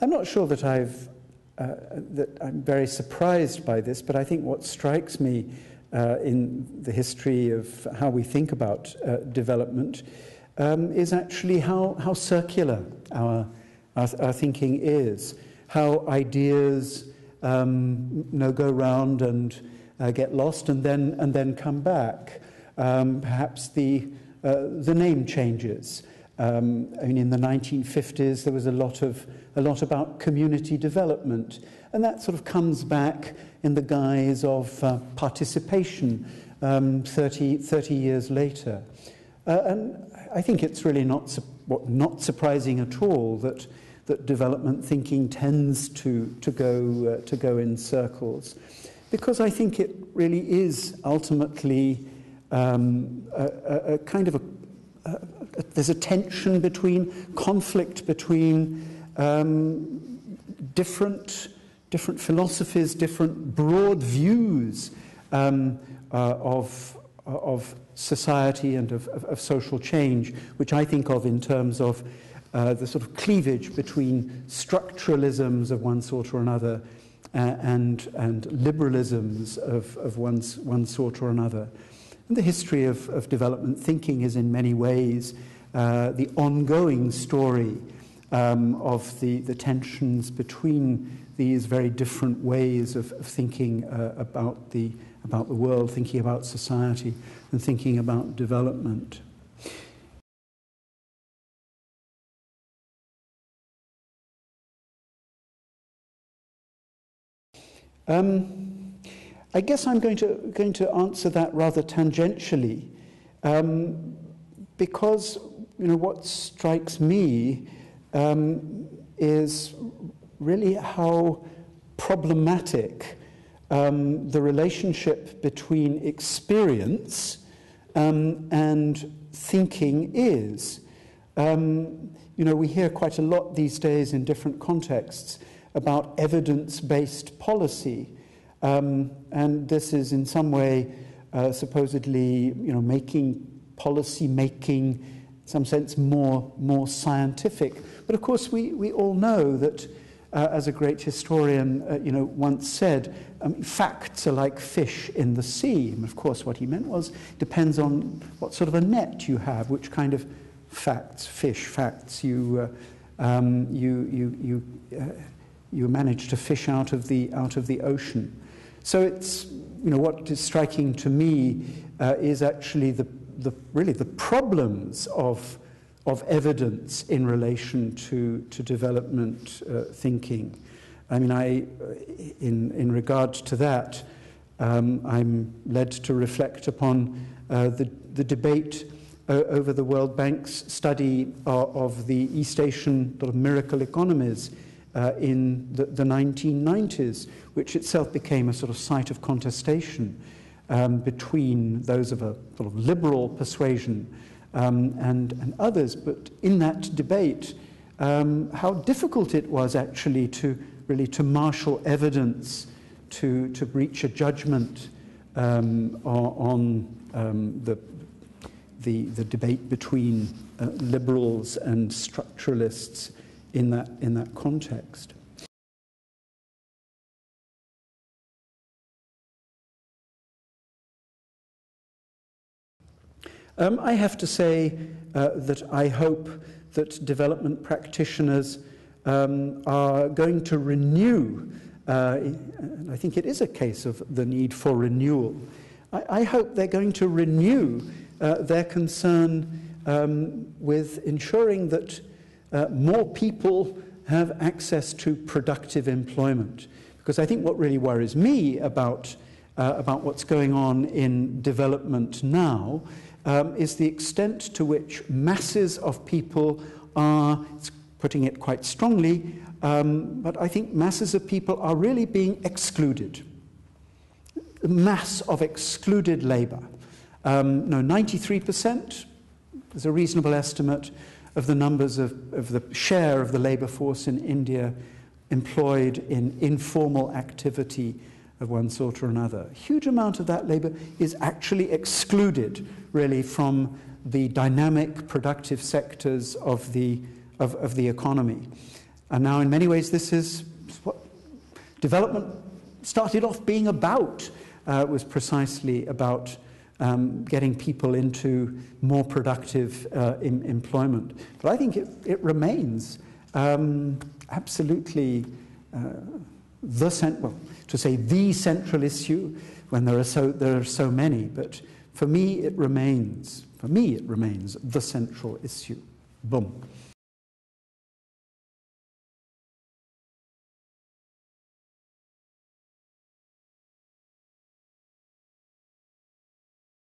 I'm not sure that that I'm very surprised by this, but I think what strikes me in the history of how we think about development is actually how circular our thinking is, how ideas go round and get lost and then come back. Perhaps the name changes. I mean, in the 1950s, there was a lot about community development, and that sort of comes back in the guise of participation 30 years later. And I think it's really not surprising at all that development thinking tends to go in circles, because I think it really is ultimately a kind of there's a tension conflict between different philosophies, different broad views of society and of social change, which I think of in terms of the sort of cleavage between structuralisms of one sort or another and liberalisms of one sort or another. And the history of development thinking is in many ways the ongoing story of the tensions between these very different ways of thinking about the world, thinking about society, and thinking about development. I guess I'm going to answer that rather tangentially, because what strikes me is really how problematic the relationship between experience and thinking is. We hear quite a lot these days in different contexts about evidence-based policy, and this is in some way supposedly, making policy making, in some sense, more scientific. But of course, we all know that, as a great historian, once said, facts are like fish in the sea. And of course, what he meant was, depends on what sort of a net you have, which kind of fish facts you manage to fish out of the ocean. So it's, what is striking to me is actually really the problems of evidence in relation to development thinking. I mean, in regard to that, I'm led to reflect upon the debate over the World Bank's study of the East Asian sort of miracle economies in the 1990s, which itself became a sort of site of contestation between those of a sort of liberal persuasion and others. But in that debate, how difficult it was actually to marshal evidence to reach a judgment on the debate between liberals and structuralists in that context. I have to say that I hope that development practitioners are going to renew, and I think it is a case of the need for renewal. I hope they're going to renew their concern with ensuring that more people have access to productive employment. Because I think what really worries me about what's going on in development now is the extent to which masses of people are, it's putting it quite strongly, but I think masses of people are really being excluded. The mass of excluded labor. 93% is a reasonable estimate of the numbers of the share of the labor force in India employed in informal activity of one sort or another. A huge amount of that labor is actually excluded, really, from the dynamic productive sectors of the economy. And now in many ways this is what development started off being about. It was precisely about getting people into more productive employment. But I think it remains absolutely the central issue when there are so many. But for me it remains the central issue. Boom.